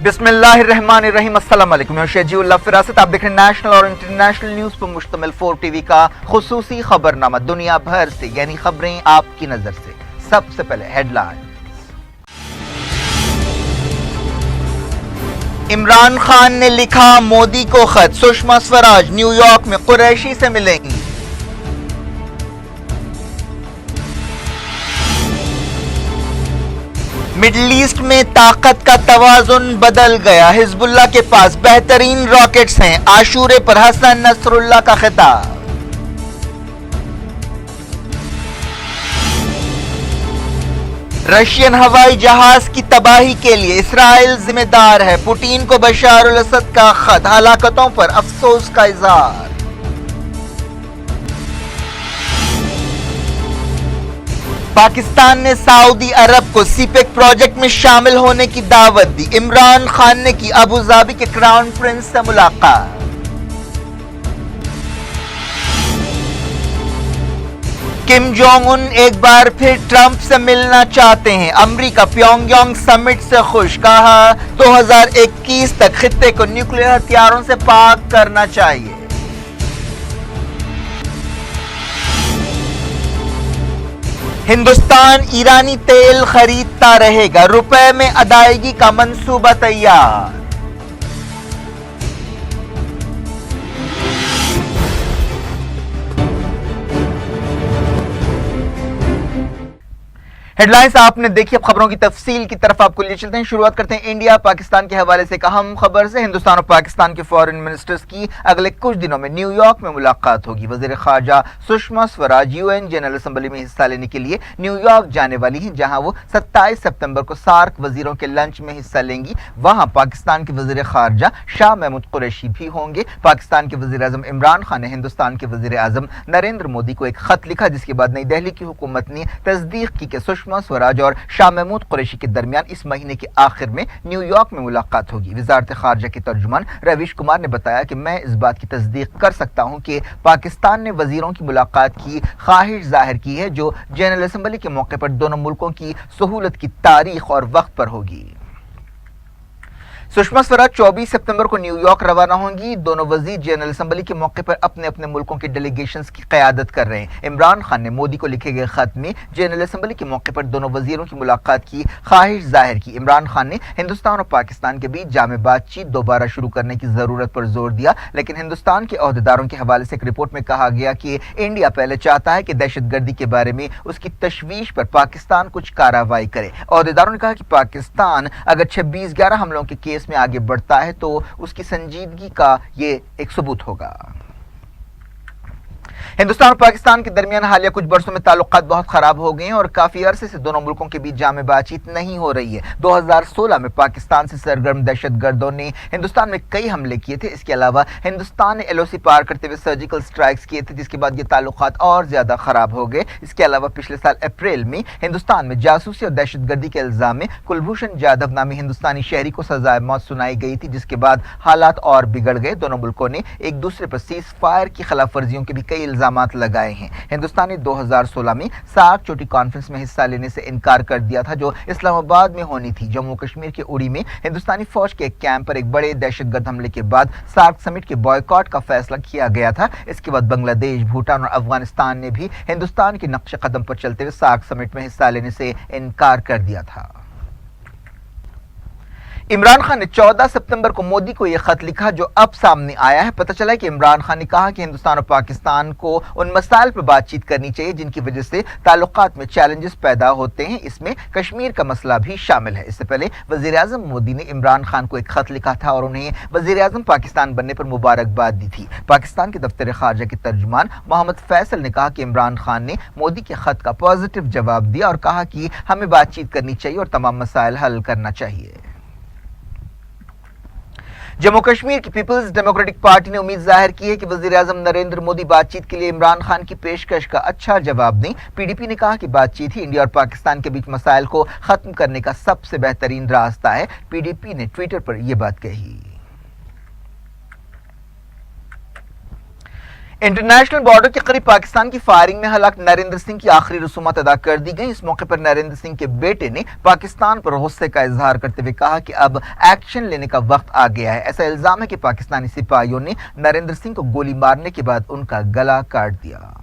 بسم اللہ الرحمن الرحیم۔ السلام علیکم، میں شجی اللہ فراست، آپ دیکھ رہے ہیں نیشنل اور انٹرنیشنل نیوز پر مشتمل 4 ٹی وی کا خصوصی خبرنامہ دنیا بھر سے، یعنی خبریں آپ کی نظر سے۔ سب سے پہلے ہیڈ لائن۔ عمران خان نے لکھا مودی کو خط، سشما سوراج نیو یارک میں قریشی سے ملیں گی۔ مڈل ایسٹ میں طاقت کا توازن بدل گیا، حزب اللہ کے پاس بہترین راکٹس ہیں، عاشورے پر حسن نصر اللہ کا خطاب۔ رشین ہوائی جہاز کی تباہی کے لیے اسرائیل ذمہ دار ہے، پوٹین کو بشار الاسد کا خط، ہلاکتوں پر افسوس کا اظہار۔ پاکستان نے سعودی عرب کو سی پیک پروجیکٹ میں شامل ہونے کی دعوت دی، عمران خان نے کی ابوظہبی کے کراؤن پرنس سے ملاقات۔ کم جونگ ان ایک بار پھر ٹرمپ سے ملنا چاہتے ہیں، امریکہ پیونگ یانگ سمٹ سے خوش، کہا 2021 تک خطے کو نیوکلیئر ہتھیاروں سے پاک کرنا چاہیے۔ ہندوستان ایرانی تیل خریدتا رہے گا، روپے میں ادائیگی کا منصوبہ تیار۔ ہیڈ لائنز آپ نے دیکھی، اب خبروں کی تفصیل کی طرف آپ کو لے چلتے ہیں۔ شروعات کرتے ہیں انڈیا پاکستان کے حوالے سے ایک اہم خبر سے۔ ہندوستان اور پاکستان کے فارن منسٹرز کی اگلے کچھ دنوں میں نیو یارک میں ملاقات ہوگی۔ وزیر خارجہ Sushma Swaraj U N general assembly میں حصہ لینے کے لیے نیو یارک جانے والی ہیں، جہاں وہ 27 ستمبر کو سارک وزیروں کے لنچ میں حصہ لیں گی۔ وہاں پاکستان کے وزیر خارجہ شاہ محمود قریشی بھی ہوں گے۔ پاکستان کے وزیر اعظم عمران خان نے ہندوستان کے وزیر اعظم نریندر مودی کو ایک خط لکھا، جس کے بعد نئی دہلی کی حکومت نے تصدیق کی کہ سشما سوراج اور شاہ محمود قریشی کے درمیان اس مہینے کے آخر میں نیو یارک میں ملاقات ہوگی۔ وزارت خارجہ کے ترجمان رویش کمار نے بتایا کہ میں اس بات کی تصدیق کر سکتا ہوں کہ پاکستان نے وزیروں کی ملاقات کی خواہش ظاہر کی ہے، جو جنرل اسمبلی کے موقع پر دونوں ملکوں کی سہولت کی تاریخ اور وقت پر ہوگی۔ سشما سوراج 24 ستمبر کو نیو یارک روانہ ہوں گی۔ دونوں وزیر جنرل اسمبلی کے موقع پر اپنے اپنے ملکوں کے ڈیلیگیشنز کی قیادت کر رہے ہیں۔ عمران خان نے مودی کو لکھے گئے خط میں جنرل اسمبلی کے موقع پر دونوں وزیروں کی ملاقات کی خواہش ظاہر کی۔ عمران خان نے ہندوستان اور پاکستان کے بیچ جامع بات چیت دوبارہ شروع کرنے کی ضرورت پر زور دیا، لیکن ہندوستان کے عہدیداروں کے حوالے سے ایک رپورٹ میں کہا گیا کہ انڈیا پہلے چاہتا ہے کہ دہشت گردی کے بارے میں اس کی تشویش پر پاکستان کچھ کارروائی کرے۔ عہدیداروں نے کہا کہ پاکستان اگر 26/11 حملوں کے کیس میں آگے بڑھتا ہے تو اس کی سنجیدگی کا یہ ایک ثبوت ہوگا۔ ہندوستان اور پاکستان کے درمیان حالیہ کچھ برسوں میں تعلقات بہت خراب ہو گئے ہیں اور کافی عرصے سے دونوں ملکوں کے بیچ جامع بات چیت نہیں ہو رہی ہے۔ 2016 میں پاکستان سے سرگرم دہشت گردوں نے ہندوستان میں کئی حملے کیے تھے۔ اس کے علاوہ ہندوستان نے ایل او سی پار کرتے ہوئے سرجیکل سٹرائکس کیے تھے، جس کے بعد یہ تعلقات اور زیادہ خراب ہو گئے۔ اس کے علاوہ پچھلے سال اپریل میں ہندوستان میں جاسوسی اور دہشت گردی کے الزام میں کلبھوشن جادھو نامی ہندوستانی شہری کو سزائے موت سنائی گئی تھی، جس کے بعد حالات اور بگڑ گئے۔ دونوں ملکوں نے ایک دوسرے پر سیز فائر کی خلاف ورزیوں کے بھی کئی الزامات لگائے ہیں۔ ہندوستان نے 2016 میں سارک چوٹی کانفرنس میں حصہ لینے سے انکار کر دیا تھا، جو اسلام آباد میں ہونی تھی۔ جموں کشمیر کے اڑی میں ہندوستانی فوج کے ایک کیمپ پر ایک بڑے دہشت گرد حملے کے بعد سارک سمٹ کے بائیکاٹ کا فیصلہ کیا گیا تھا۔ اس کے بعد بنگلہ دیش، بھوٹان اور افغانستان نے بھی ہندوستان کے نقش قدم پر چلتے ہوئے سارک سمٹ میں حصہ لینے سے انکار کر دیا تھا۔ عمران خان نے 14 ستمبر کو مودی کو یہ خط لکھا، جو اب سامنے آیا ہے۔ پتہ چلا کہ عمران خان نے کہا کہ ہندوستان اور پاکستان کو ان مسائل پر بات چیت کرنی چاہیے جن کی وجہ سے تعلقات میں چیلنجز پیدا ہوتے ہیں۔ اس میں کشمیر کا مسئلہ بھی شامل ہے۔ اس سے پہلے وزیر اعظم مودی نے عمران خان کو ایک خط لکھا تھا اور انہیں وزیر اعظم پاکستان بننے پر مبارکباد دی تھی۔ پاکستان کے دفتر خارجہ کے ترجمان محمد فیصل نے کہا کہ عمران خان نے مودی کے خط کا پازیٹو جواب دیا اور کہا کہ ہمیں بات چیت کرنی چاہیے اور تمام مسائل حل کرنا چاہیے۔ جموں کشمیر کی پیپلز ڈیموکریٹک پارٹی نے امید ظاہر کی ہے کہ وزیر اعظم نریندر مودی بات چیت کے لیے عمران خان کی پیشکش کا اچھا جواب دیں۔ پی ڈی پی نے کہا کہ بات چیت ہی انڈیا اور پاکستان کے بیچ مسائل کو ختم کرنے کا سب سے بہترین راستہ ہے۔ پی ڈی پی نے ٹویٹر پر یہ بات کہی۔ इंटरनेशनल बॉर्डर के करीब पाकिस्तान की फायरिंग में हलाक नरेंद्र सिंह की आखिरी रसूमात अदा कर दी गई। इस मौके पर नरेंद्र सिंह के बेटे ने पाकिस्तान पर गुस्से का इजहार करते हुए कहा कि अब एक्शन लेने का वक्त आ गया है। ऐसा इल्जाम है कि पाकिस्तानी सिपाहियों ने नरेंद्र सिंह को गोली मारने के बाद उनका गला काट दिया।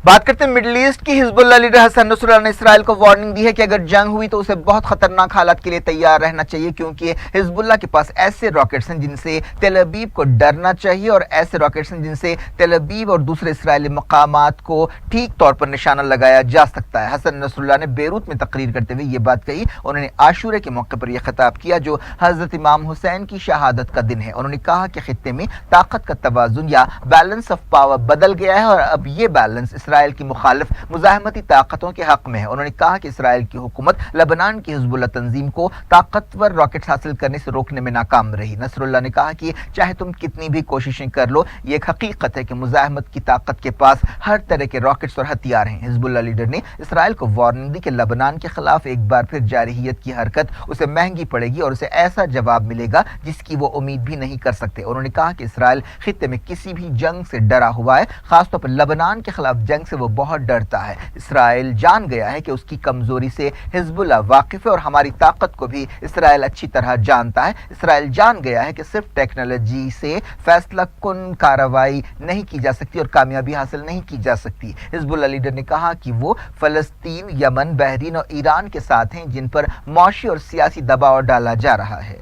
बात करते हैं मिडिल ईस्ट की। हिजबुल्लाह लीडर हसन नसरुल्लाह ने इसराइल को वार्निंग दी है कि अगर जंग हुई तो उसे बहुत खतरनाक हालात के लिए तैयार रहना चाहिए, क्योंकि हिजबुल्लाह के पास ऐसे रॉकेट्स हैं जिनसे तेल अवीव को डरना चाहिए और ऐसे रॉकेट्स हैं जिनसे तेल अवीव और दूसरे इसराइली मकामात को ठीक तौर पर निशाना लगाया जा सकता है। हसन नसरुल्लाह ने बेरूत में तकरीर करते हुए ये बात कही। उन्होंने आशूरे के मौके पर यह खिताब किया जो हजरत इमाम हुसैन की शहादत का दिन है। उन्होंने कहा कि खित्ते में ताकत का तवाजुन या बैलेंस ऑफ पावर बदल गया है और अब ये बैलेंस इसराइल की मुखालिफ मुजाहमती ताकतों के हक में है। उन्होंने कहा कि इसराइल की हुकूमत लेबनान की हिजबुल्लाह तंजीम को ताकतवर रॉकेट्स हासिल करने से रोकने में नाकाम रही। नसरुल्लाह ने कहा कि चाहे तुम कितनी भी कोशिशें कर लो, ये एक हकीकत है कि मुजाहमत की ताकत के पास हर तरह के रॉकेट्स और हथियार हैं। हिजबुल्लाह लीडर ने इसराइल को वार्निंग दी कि लेबनान के खिलाफ एक बार फिर जारहियत की हरकत उसे महंगी पड़ेगी और उसे ऐसा जवाब मिलेगा जिसकी वो उम्मीद भी नहीं कर सकते। उन्होंने कहा कि इसराइल खित्ते में किसी भी जंग से डरा हुआ है, खासतौर पर लेबनान के खिलाफ जंग से वो बहुत डरता है। इसराइल जान गया है कि उसकी कमजोरी से हिजबुल्लाह वाकिफ है और हमारी ताकत को भी इसराइल अच्छी तरह जानता है। इसराइल जान गया है कि सिर्फ टेक्नोलॉजी से फैसला कुन कार्रवाई नहीं की जा सकती और कामयाबी हासिल नहीं की जा सकती। हिजबुल्लाह लीडर ने कहा कि वो फलस्तीन, यमन, बहरीन और ईरान के साथ हैं जिन पर मौशी और सियासी दबाव डाला जा रहा है।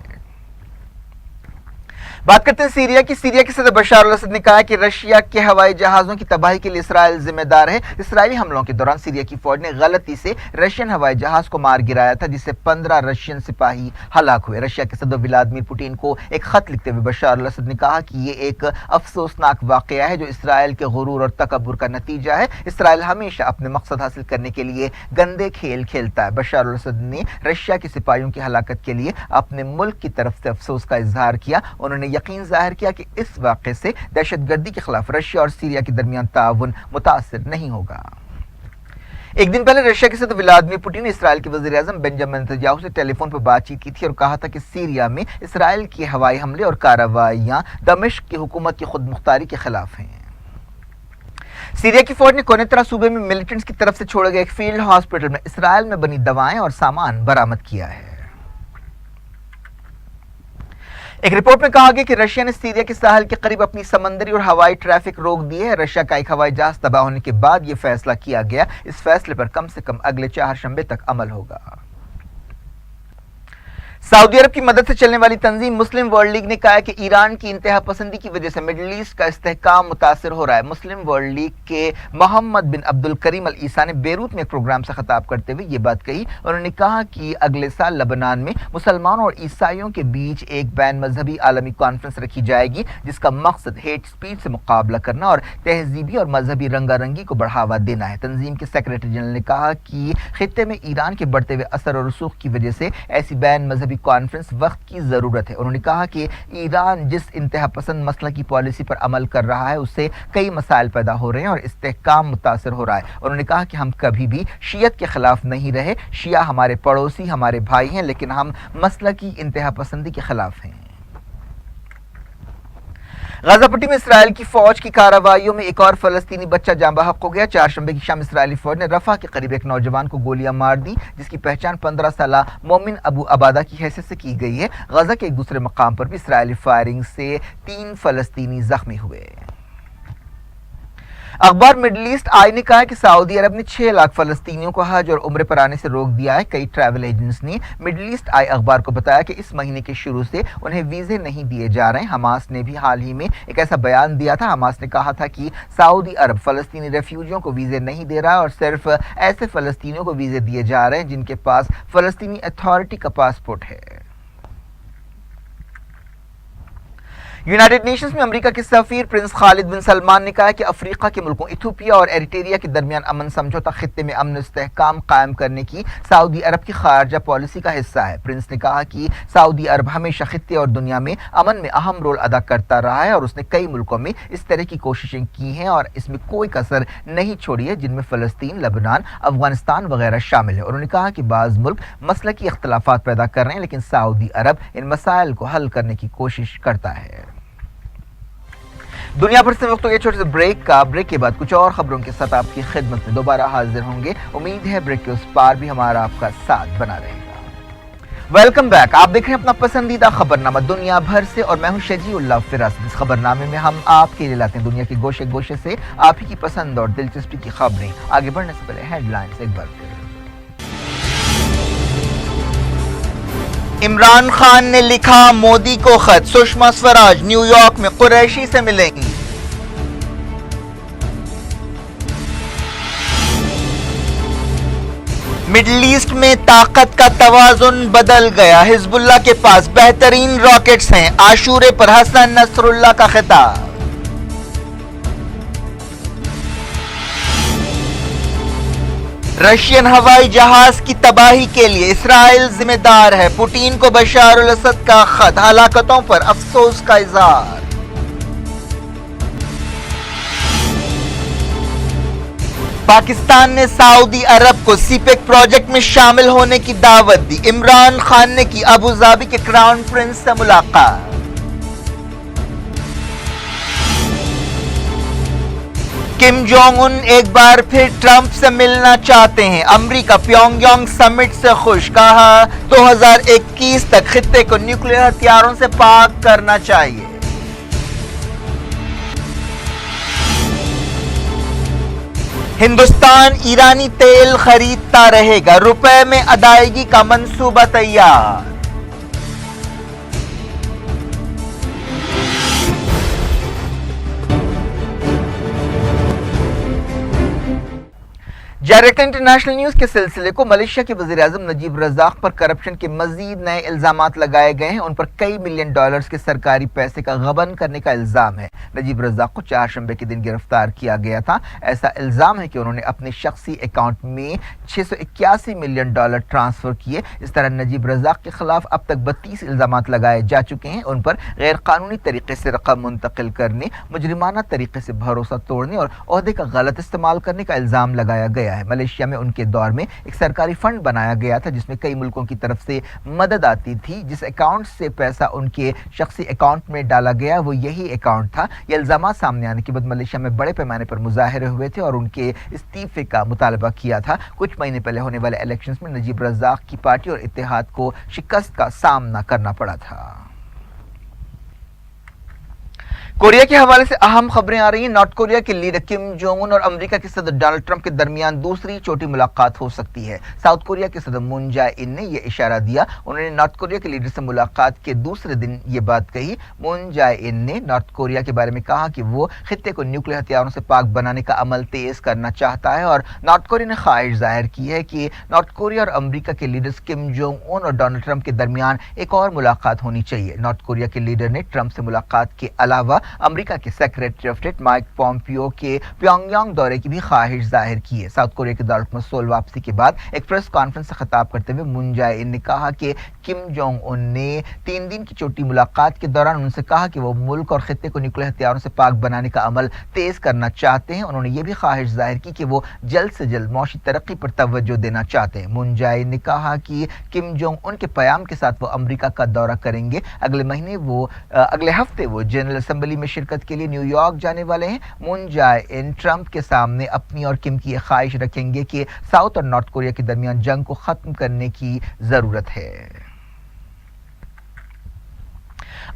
बात करते हैं सीरिया की। सीरिया के सदर बशार अल असद ने कहा कि रशिया के हवाई जहाजों की तबाही के लिए इसराइल जिम्मेदार है। इसराइली हमलों के दौरान सीरिया की फौज ने गलती से रशियन हवाई जहाज को मार गिराया था, जिससे 15 रशियन सिपाही हलाक हुए। रशिया के सदर व्लादिमीर पुतिन को एक खत लिखते हुए बशार अल असद ने कहा कि ये एक अफसोसनाक वाकया है जो इसराइल के गुरूर और तकब्बुर का नतीजा है। इसराइल हमेशा अपने मकसद हासिल करने के लिए गंदे खेल खेलता है। बशार अल असद ने रशिया के सिपाहियों की हलाकत के लिए अपने मुल्क की तरफ से अफसोस का इजहार किया। उन्होंने यकीन जाहिर किया कि इस वाक़े से दहशतगर्दी के खिलाफ रशिया और सीरिया के दरमियान ताउन मुतासिर नहीं होगा। एक दिन पहले रशिया के सदर व्लादिमीर पुतिन ने इसराइल के वज़ीर आज़म बेंजामिन नेतन्याहू से टेलीफोन पर बातचीत की थी और कहा था कि सीरिया में इसराइल के हवाई हमले और कार्रवाइयां दमिश्क की हुकूमत की खुद मुख्तारी के खिलाफ हैं। सीरिया की फौज ने कोनेत्रा सूबे में मिलिटेंट्स की तरफ से छोड़े गए एक फील्ड हॉस्पिटल में इसराइल में बनी दवाएं और सामान बरामद किया है। एक रिपोर्ट में कहा गया कि रशिया ने सीरिया के साहल के करीब अपनी समंदरी और हवाई ट्रैफिक रोक दी है। रशिया का एक हवाई जहाज तबाह होने के बाद यह फैसला किया गया। इस फैसले पर कम से कम अगले 4 शंबे तक अमल होगा। सऊदी अरब की मदद से चलने वाली तंजीम मुस्लिम वर्ल्ड लीग ने कहा है कि ईरान की इंतहा पसंदी की वजह से मिडिल ईस्ट का इस्तेहकाम मुतासिर हो रहा है। मुस्लिम वर्ल्ड लीग के मोहम्मद बिन अब्दुल करीम अल ईसा ने बेरूत में एक प्रोग्राम से खिताब करते हुए ये बात कही। उन्होंने कहा कि अगले साल लेबनान में मुसलमानों और ईसाइयों के बीच एक बैन मजहबी आलमी कॉन्फ्रेंस रखी जाएगी, जिसका मकसद हेट स्पीच से मुकाबला करना और तहजीबी और मजहबी रंगारंगी को बढ़ावा देना है। तंजीम के सेक्रेटरी जनरल ने कहा कि खित्ते में ईरान के बढ़ते हुए असर और रसूख की वजह से ऐसी बैन मजहबी कॉन्फ्रेंस वक्त की जरूरत है। उन्होंने कहा कि ईरान जिस इंतहा पसंद मसला की पॉलिसी पर अमल कर रहा है उससे कई मसाइल पैदा हो रहे हैं और इस्तेहकाम मुतासर हो रहा है। उन्होंने कहा कि हम कभी भी शियत के खिलाफ नहीं रहे। शिया हमारे पड़ोसी, हमारे भाई हैं, लेकिन हम मसला की इंतहा पसंदी के खिलाफ हैं। गाजा पट्टी में इसराइल की फौज की कार्रवाइयों में एक और फलस्तीनी बच्चा जाँ बहक हो गया। 4 शंबे की शाम इसराइली फौज ने रफा के करीब एक नौजवान को गोलियां मार दी, जिसकी पहचान 15 साला मोमिन अबू अबादा की हैसियत से की गई है। गाजा के एक दूसरे मकाम पर भी इसराइली फायरिंग से 3 फलस्तीनी जख्मी हुए। अखबार मिडिल ईस्ट आई ने कहा है कि सऊदी अरब ने 6 लाख फलस्तीनियों को हज और उम्रे पर आने से रोक दिया है। कई ट्रैवल एजेंट्स ने मिडिल ईस्ट आई अखबार को बताया कि इस महीने के शुरू से उन्हें वीजे नहीं दिए जा रहे हैं। हमास ने भी हाल ही में एक ऐसा बयान दिया था। हमास ने कहा था कि सऊदी अरब फलस्तीनी रेफ्यूजियों को वीजे नहीं दे रहा है और सिर्फ ऐसे फलस्तीनियों को वीजे दिए जा रहे हैं जिनके पास फलस्तीनी अथॉरिटी का पासपोर्ट है। यूनाइटेड नेशंस में अमेरिका के सफीर प्रिंस खालिद बिन सलमान ने कहा है कि अफ्रीका के मुल्कों इथियोपिया और एरिट्रिया के दरमियान अमन समझौता खित्ते में अमन इस्तेहकाम कायम करने की सऊदी अरब की खारजा पॉलिसी का हिस्सा है। प्रिंस ने कहा कि सऊदी अरब हमेशा खित्ते और दुनिया में अमन में अहम रोल अदा करता रहा है और उसने कई मुल्कों में इस तरह की कोशिशें की हैं और इसमें कोई कसर नहीं छोड़ी है, जिनमें फ़लस्तीन, लेबनान, अफगानिस्तान वगैरह शामिल है। उन्होंने कहा कि बाज़ मुल्क मसलकी इख्तलाफात पैदा कर रहे हैं, लेकिन सऊदी अरब इन मसाइल को हल करने की कोशिश करता है। दुनिया भर से वक्त हो गया छोटे से ब्रेक का। ब्रेक के बाद कुछ और खबरों के साथ आपकी खिदमत में दोबारा हाजिर होंगे। उम्मीद है ब्रेक के उस पार भी हमारा आपका साथ बना रहेगा। Welcome back. आप देख रहे हैं अपना पसंदीदा खबरनामा दुनिया भर से और मैं हूं शजीउल्लाह फिरास। इस खबरनामे में हम आपके लिए लाते हैं दुनिया के गोशे गोशे से आप ही की पसंद और दिलचस्पी की खबरें। आगे बढ़ने से पहले हेडलाइंस एक बार फिर। इमरान खान ने लिखा मोदी को खत, सुषमा स्वराज न्यूयॉर्क में कुरैशी से मिलेंगी। मिडिल ईस्ट में ताकत का तवाजुन बदल गया, हिजबुल्लाह के पास बेहतरीन रॉकेट्स हैं, आशूरे पर हसन नसरुल्लाह का खिताब। रशियन हवाई जहाज की तबाही के लिए इसराइल जिम्मेदार है, पुतिन को बशार अल असद का खत, हलाकतों पर अफसोस का इजहार। पाकिस्तान ने सऊदी अरब को सीपेक प्रोजेक्ट में शामिल होने की दावत दी, इमरान खान ने की अबू धाबी के क्राउन प्रिंस से मुलाकात। किम जोंग उन एक बार फिर ट्रंप से मिलना चाहते हैं, अमेरिका प्योंगयांग समिट से खुश, कहा 2021 तक खित्ते को न्यूक्लियर हथियारों से पाक करना चाहिए। हिंदुस्तान ईरानी तेल खरीदता रहेगा, रुपए में अदायगी का मंसूबा तैयार। डायरेक्ट इंटरनेशनल न्यूज के सिलसिले को मलेशिया के वज़ीर-ए-आज़म नजीब रज़ाक पर करप्शन के मजीद नए इल्जामात लगाए गए हैं। उन पर कई मिलियन डॉलर्स के सरकारी पैसे का गबन करने का इल्जाम है। नजीब रज़ाक को चारशंबे के दिन गिरफ्तार किया गया था। ऐसा इल्जाम है कि उन्होंने अपने शख्सी अकाउंट में 681 मिलियन डॉलर ट्रांसफर किए। इस तरह नजीब रज़ाक के खिलाफ अब तक 32 इल्जामात लगाए जा चुके हैं। उन पर गैर कानूनी तरीके से रकम मुंतकिल करने, मुजरिमाना तरीके से भरोसा तोड़ने और ओहदे का गलत इस्तेमाल करने का इल्जाम लगाया गया है। मलेशिया में उनके दौर में एक सरकारी फंड बनाया गया था जिसमें कई मुल्कों की तरफ से मदद आती थी। जिस अकाउंट से पैसा उनके शख्सी अकाउंट में डाला गया वो यही अकाउंट था। ये इल्जाम सामने आने के बाद मलेशिया में बड़े पैमाने पर मुजाहरे हुए थे और उनके इस्तीफे का मुतालबा किया था। कुछ महीने पहले होने वाले इलेक्शंस में नजीब रज़ाक की पार्टी और इत्तेहाद को शिकस्त का सामना करना पड़ा था। कोरिया के हवाले से अहम खबरें आ रही हैं। नॉर्थ कोरिया के लीडर किम जोंग उन और अमेरिका के सदर डोनाल्ड ट्रंप के दरमियान दूसरी छोटी मुलाकात हो सकती है। साउथ कोरिया के सदर मून जाए इन ने यह इशारा दिया। उन्होंने नॉर्थ कोरिया के लीडर से मुलाकात के दूसरे दिन ये बात कही। मून जाए इन ने नॉर्थ कोरिया के बारे में कहा कि वो खित्ते को न्यूक्लियर हथियारों से पाक बनाने का अमल तेज करना चाहता है और नॉर्थ कोरिया ने ख्वाहिश जाहिर की है कि नॉर्थ कोरिया और अमेरिका के लीडर्स किम जोंग उन और डोनाल्ड ट्रंप के दरमियान एक और मुलाकात होनी चाहिए। नॉर्थ कोरिया के लीडर ने ट्रंप से मुलाकात के अलावा अमेरिका के secretary of state Mike Pompeo के प्योंगयांग दौरे की भी ख्वाहिश जाहिर की है। साउथ कोरिया के दौलत मसूल वापसी के बाद एक प्रेस कॉन्फ्रेंस से खिताब करते हुए मून जाए इन ने कहा कि किम जोंग उन ने 3 दिन की छोटी मुलाकात के दौरान उनसे कहा कि वो मुल्क और खित्ते को न्यूक्लियर हथियारों से पाक बनाने का अमल तेज करना चाहते हैं। उन्होंने ये भी ख्वाहिश जाहिर की कि वो जल्द से जल्द मौशी तरक्की पर तवज्जो देना चाहते हैं। मून जाए ने कहा कि किम जोंग उन के प्याम के साथ वो अमेरिका का दौरा करेंगे। अगले हफ्ते वो जनरल असेंबली में शिरकत के लिए न्यूयॉर्क जाने वाले हैं। मून जाए इन ट्रंप के सामने अपनी और किम की ख्वाहिश रखेंगे कि साउथ और नॉर्थ कोरिया के दरमियान जंग को खत्म करने की जरूरत है।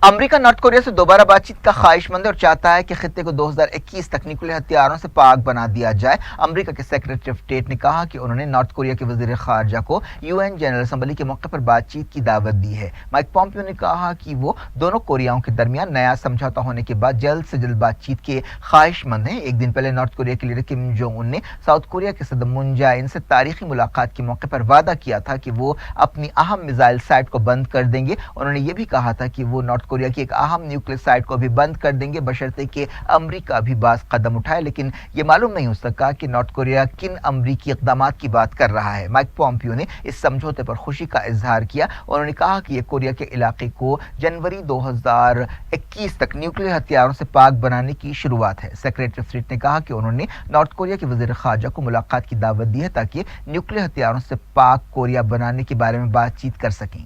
अमेरिका नॉर्थ कोरिया से दोबारा बातचीत का ख्वाहिशमंद है और चाहता है कि खित्ते को 2021 तक न्यूक्लियर हथियारों से पाक बना दिया जाए। अमेरिका के सेक्रेटरी ऑफ स्टेट ने कहा कि उन्होंने नॉर्थ कोरिया के वजीर खारजा को यूएन जनरल असेंबली के मौके पर बातचीत की दावत दी है। माइक पॉम्पियो ने कहा कि वो दोनों कोरियाओं के दरमियान नया समझौता होने के बाद जल्द से जल्द बातचीत के ख्वाहिशमंद हैं। एक दिन पहले नॉर्थ कोरिया के लीडर किम जोंग उन ने साउथ कोरिया के सदर मून जाए इन से तारीखी मुलाकात के मौके पर वादा किया था कि वो अपनी अहम मिसाइल साइट को बंद कर देंगे। उन्होंने ये भी कहा था कि वो नॉर्थ कोरिया की एक अहम न्यूक्लियर साइट को भी बंद कर देंगे बशर्ते कि अमेरिका भी बास कदम उठाए। लेकिन ये मालूम नहीं हो सका कि नॉर्थ कोरिया किन अमरीकी इक़दाम की बात कर रहा है। माइक पॉम्पियो ने इस समझौते पर खुशी का इजहार किया। उन्होंने कहा कि यह कोरिया के इलाके को जनवरी 2021 तक न्यूक्लियर हथियारों से पाक बनाने की शुरुआत है। सेक्रेटरी ऑफ स्टेट ने कहा कि उन्होंने नॉर्थ कोरिया के वजीर खारजा को मुलाकात की दावत दी है ताकि न्यूक्लियर हथियारों से पाक कोरिया बनाने के बारे में बातचीत कर सकें।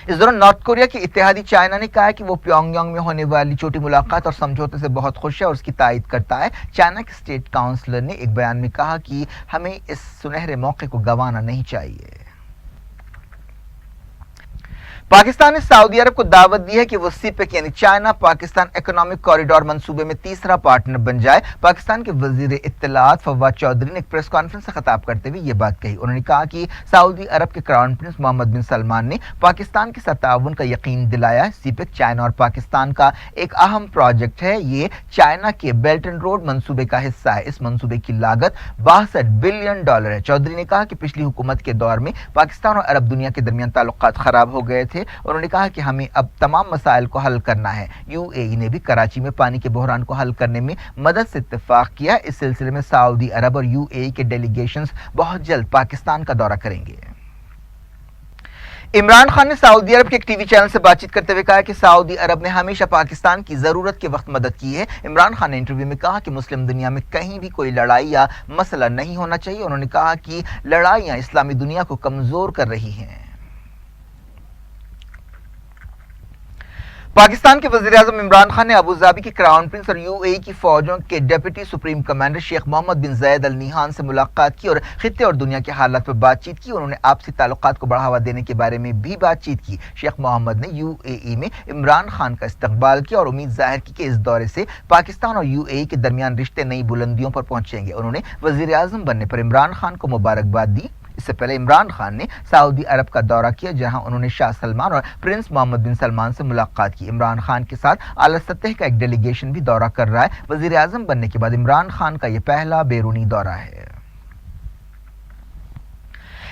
इस दौरान नॉर्थ कोरिया के इत्तेहादी चाइना ने कहा है कि वो प्योंगयांग में होने वाली छोटी मुलाकात और समझौते से बहुत खुश है और उसकी तायद करता है। चाइना के स्टेट काउंसलर ने एक बयान में कहा कि हमें इस सुनहरे मौके को गंवाना नहीं चाहिए। पाकिस्तान ने सऊदी अरब को दावत दी है कि वो सीपेक यानी चाइना पाकिस्तान इकोनॉमिक कॉरिडोर मंसूबे में तीसरा पार्टनर बन जाए। पाकिस्तान के वजीर इत्तलात फवाद चौधरी ने एक प्रेस कॉन्फ्रेंस से खिताब करते हुए ये बात कही। उन्होंने कहा कि सऊदी अरब के क्राउन प्रिंस मोहम्मद बिन सलमान ने पाकिस्तान के साथ ताउन का यकीन दिलाया। सीपेक चाइना और पाकिस्तान का एक अहम प्रोजेक्ट है। ये चाइना के बेल्ट एंड रोड मंसूबे का हिस्सा है। इस मंसूबे की लागत $62 बिलियन है। चौधरी ने कहा कि पिछली हुकूमत के दौर में पाकिस्तान और अरब दुनिया के दरमियान ताल्लुकात खराब हो गए थे। उन्होंने कहा कि हमें अब तमाम मसाइल को हल करना है। यूएई ने भी कराची में पानी के बहरान को हल करने में मदद से इत्तेफाक किया। इस सिलसिले में सऊदी अरब और यूएई के डेलीगेशंस बहुत जल्द पाकिस्तान का दौरा करेंगे। इमरान खान ने सऊदी अरब के एक टीवी चैनल से बातचीत करते हुए कहा कि सऊदी अरब ने हमेशा पाकिस्तान की जरूरत के वक्त मदद की है। इमरान खान ने इंटरव्यू में कहा कि मुस्लिम दुनिया में कहीं भी कोई लड़ाई या मसला नहीं होना चाहिए। उन्होंने कहा कि लड़ाइयां इस्लामी दुनिया को कमजोर कर रही हैं। पाकिस्तान के वज़ीर-ए-आज़म इमरान खान ने अबू धाबी के क्राउन प्रिंस और यूएई की फौजों के deputy supreme commander Sheikh Mohammed bin Zayed Al Nahyan से मुलाकात की और खित्ते और दुनिया के हालात पर बातचीत की। उन्होंने आपसी ताल्लुकात को बढ़ावा देने के बारे में भी बातचीत की। शेख मोहम्मद ने यूएई में इमरान खान का इस्तकबाल किया और उम्मीद जाहिर की कि इस दौरे से पाकिस्तान और यूएई के दरमियान रिश्ते नई बुलंदियों पर पहुंचेंगे। उन्होंने वज़ीर-ए-आज़म बनने पर इमरान खान को मुबारकबाद दी। इससे पहले इमरान खान ने सऊदी अरब का दौरा किया, जहां उन्होंने शाह सलमान और प्रिंस मोहम्मद बिन सलमान से मुलाकात की। इमरान खान के साथ आला सतह का एक डेलीगेशन भी दौरा कर रहा है। वजीर आजम बनने के बाद इमरान खान का यह पहला बैरूनी दौरा है।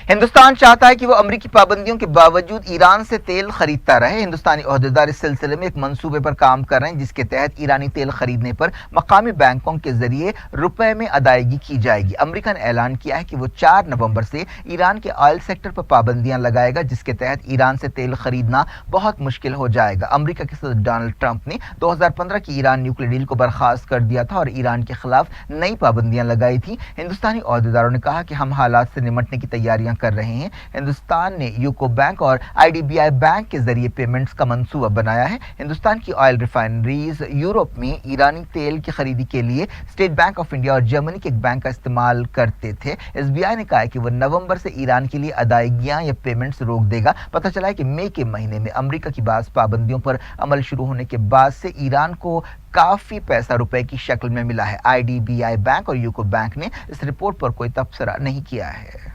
हिंदुस्तान चाहता है कि वो अमरीकी पाबंदियों के बावजूद ईरान से तेल खरीदता रहे। हिंदुस्तानी ओहदेदार इस सिलसिले में एक मंसूबे पर काम कर रहे हैं, जिसके तहत ईरानी तेल खरीदने पर मकामी बैंकों के जरिए रुपए में अदायगी की जाएगी। अमेरिका ने ऐलान किया है कि वो 4 नवंबर से ईरान के ऑयल सेक्टर पर पाबंदियां लगाएगा, जिसके तहत ईरान से तेल खरीदना बहुत मुश्किल हो जाएगा। अमेरिका के सदर डोनाल्ड ट्रंप ने 2015 की ईरान न्यूक्लियर डील को बर्खास्त कर दिया था और ईरान के खिलाफ नई पाबंदियां लगाई थी। हिंदुस्तानी ओहदेदारों ने कहा कि हम हालात से निमटने की तैयारियां कर रहे हैं। हिंदुस्तान ने यूको बैंक और आईडीबीआई बैंक के जरिए पेमेंट्स का मंसूबा बनाया है। हिंदुस्तान की ऑयल रिफाइनरीज यूरोप में ईरानी तेल की खरीदी के लिए स्टेट बैंक ऑफ इंडिया और जर्मनी के एक बैंक का इस्तेमाल करते थे। एसबीआई ने कहा है कि वह नवंबर से ईरान के लिए अदायगियां या पेमेंट्स रोक देगा। पता चला है कि मई के महीने में अमेरिका की बाज़ पाबंदियों पर अमल शुरू होने के बाद से ईरान को काफी पैसा रुपए की शक्ल में मिला है। आईडीबीआई बैंक और यूको बैंक ने इस रिपोर्ट पर कोई तबसरा नहीं किया है।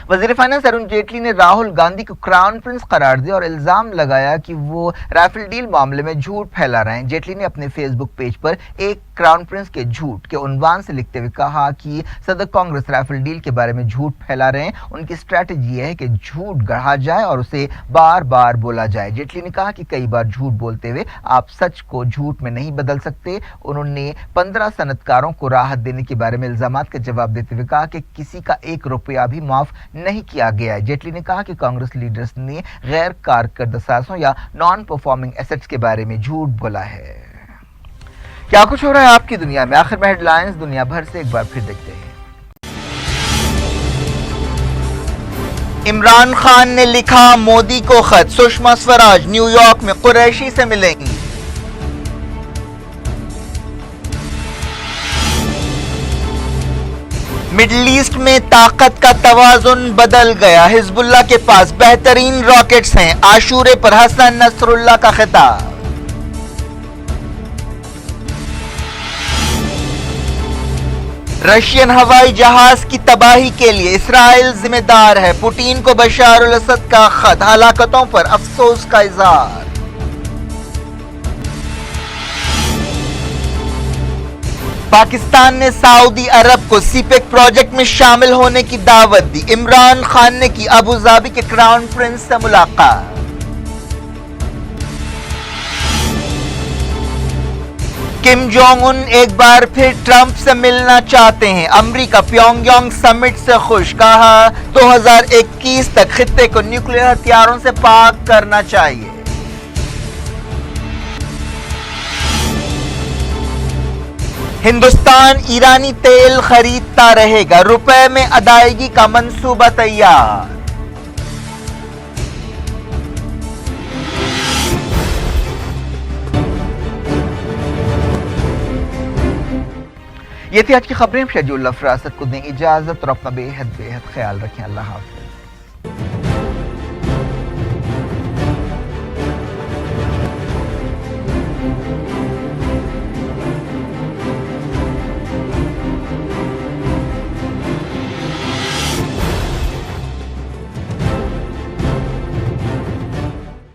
वजीर फाइनेंस अरुण जेटली ने राहुल गांधी को क्राउन प्रिंस करार दिया और इल्जाम लगाया कि वो राफेल डील मामले में झूठ फैला रहे हैं। जेटली ने अपने फेसबुक पेज पर एक क्राउन प्रिंस के झूठ के उन्वान से लिखते हुए कहा कि सदर कांग्रेस राफेल डील के बारे में झूठ फैला रहे हैं। उनकी स्ट्रैटेजी है कि झूठ गढ़ा जाए और उसे बार बार बोला जाए। जेटली ने कहा कि कई बार झूठ बोलते हुए आप सच को झूठ में नहीं बदल सकते। उन्होंने 15 सनतकारों को राहत देने के बारे में इल्जामात का जवाब देते हुए कहा कि किसी का 1 रुपया भी माफ नहीं किया गया है। जेटली ने कहा कि कांग्रेस लीडर्स ने गैर कारकर्द असासों या नॉन परफॉर्मिंग एसेट्स के बारे में झूठ बोला है। क्या कुछ हो रहा है आपकी दुनिया में, आखिर में हेडलाइंस दुनिया भर से एक बार फिर देखते हैं। इमरान खान ने लिखा मोदी को खत, सुषमा स्वराज न्यूयॉर्क में कुरैशी से मिलेंगी। मिडिल ईस्ट में ताकत का तवाजुन बदल गया, हिजबुल्लाह के पास बेहतरीन रॉकेट्स हैं, आशूरे पर हसन नसरुल्लाह का खिताब। रशियन हवाई जहाज की तबाही के लिए इसराइल जिम्मेदार है, पुतिन को बशार अल असद का खत, हलाकतों पर अफसोस का इजहार। पाकिस्तान ने सऊदी अरब को सीपेक प्रोजेक्ट में शामिल होने की दावत दी। इमरान खान ने की अबू धाबी के क्राउन प्रिंस से मुलाकात। किम जोंग उन एक बार फिर ट्रंप से मिलना चाहते हैं। अमेरिका प्योंगयांग समिट से खुश, कहा 2021 तक खित्ते को न्यूक्लियर हथियारों से पाक करना चाहिए। हिंदुस्तान ईरानी तेल खरीदता रहेगा, रुपए में अदायगी का मंसूबा तैयार। یہ تھی آج کی خبریں. شجی اللہ فراست کو دیں اجازت اور اپنا بے حد خیال رکھیں. اللہ حافظ.